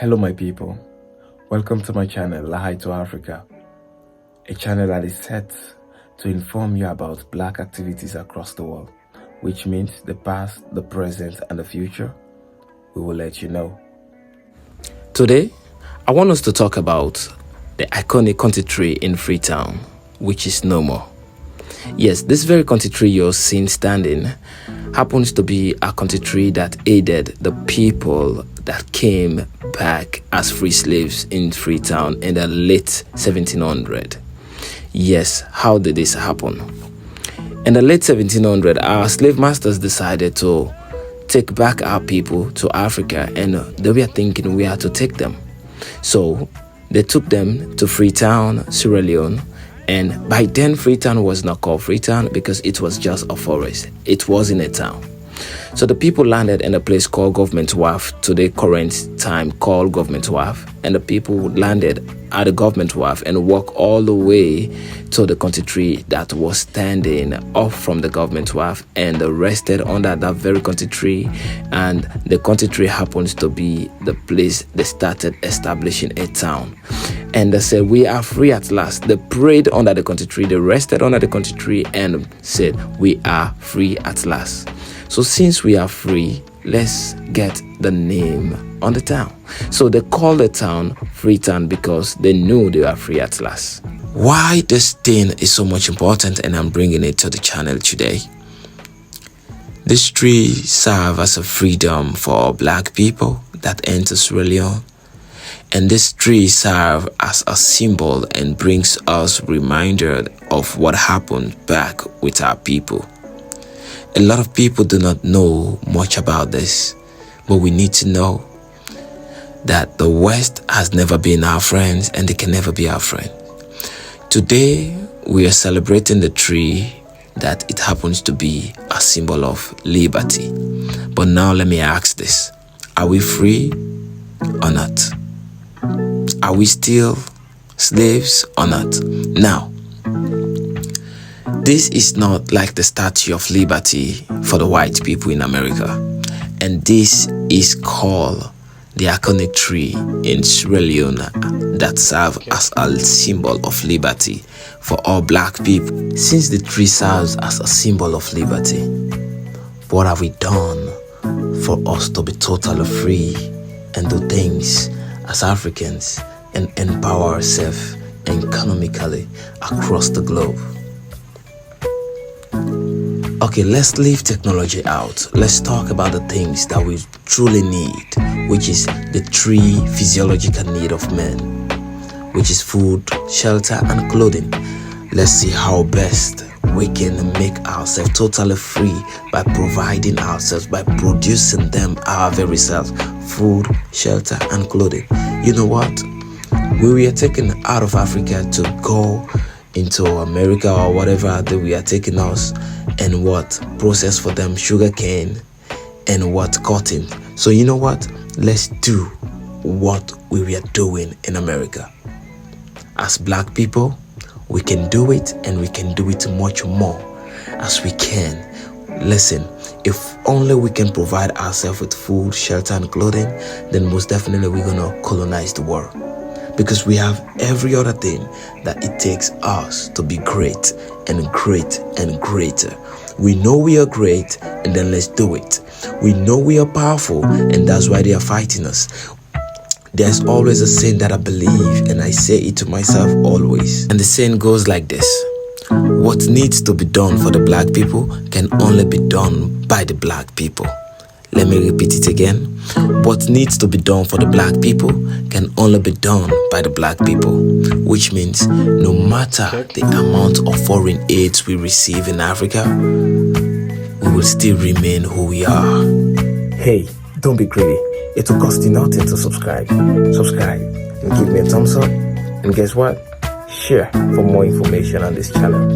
Hello my people, welcome to my channel Lahai to Africa, a channel that is set to inform you about black activities across the world, which means the past, the present and the future. We will let you know. Today, I want us to talk about the iconic country tree in Freetown, which is no more. Yes, this very country tree you're seeing standing happens to be a country tree that aided the people that came back as free slaves in Freetown in the late 1700s. Yes, how did this happen? In the late 1700s, our slave masters decided to take back our people to Africa, and they were thinking we had to take them. So they took them to Freetown, Sierra Leone, and by then Freetown was not called Freetown because it was just a forest. It wasn't a town. So the people landed in a place called Government Wharf, today current time called Government Wharf, and the people landed at the Government Wharf and walked all the way to the country tree that was standing off from the Government Wharf, and rested under that very country tree. And the country tree happens to be the place they started establishing a town. And they said, we are free at last. They prayed under the country tree, they rested under the country tree and said, we are free at last. So since we are free, let's get the name on the town. So they called the town Freetown because they knew they were free at last. Why this thing is so much important, and I'm bringing it to the channel today. This tree serves as a freedom for black people that enter Sierra Leone. And this tree serves as a symbol and brings us reminder of what happened back with our people. A lot of people do not know much about this, but we need to know that the West has never been our friends and they can never be our friend. Today, we are celebrating the tree that it happens to be a symbol of liberty. But now let me ask this, are we free or not? Are we still slaves or not? Now, this is not like the Statue of Liberty for the white people in America. And this is called the iconic tree in Sierra Leone that serves as a symbol of liberty for all black people. Since the tree serves as a symbol of liberty, what have we done for us to be totally free and do things as Africans and empower ourselves economically across the globe? Okay, let's leave technology out. Let's talk about the things that we truly need, which is the three physiological needs of men, which is food, shelter, and clothing. Let's see how best we can make ourselves totally free by providing ourselves, by producing them our very selves, food, shelter, and clothing. You know what? We were taken out of Africa to go into America or whatever that we are taking us, and what process for them sugar cane and what cotton. So you know what, let's do what we were doing in America. As black people, we can do it, and we can do it much more as we can. Listen, if only we can provide ourselves with food, shelter and clothing, then most definitely we're gonna colonize the world, because we have every other thing that it takes us to be great and great and greater. We know we are great, and then let's do it. We know we are powerful, and that's why they are fighting us. There's always a saying that I believe, and I say it to myself always. And the saying goes like this: what needs to be done for the black people can only be done by the black people. Let me repeat it again. What needs to be done for the black people can only be done by the black people. Which means no matter the amount of foreign aids we receive in Africa, we will still remain who we are. Hey, don't be greedy. It will cost you nothing to subscribe. Subscribe and give me a thumbs up. And guess what? Share for more information on this channel.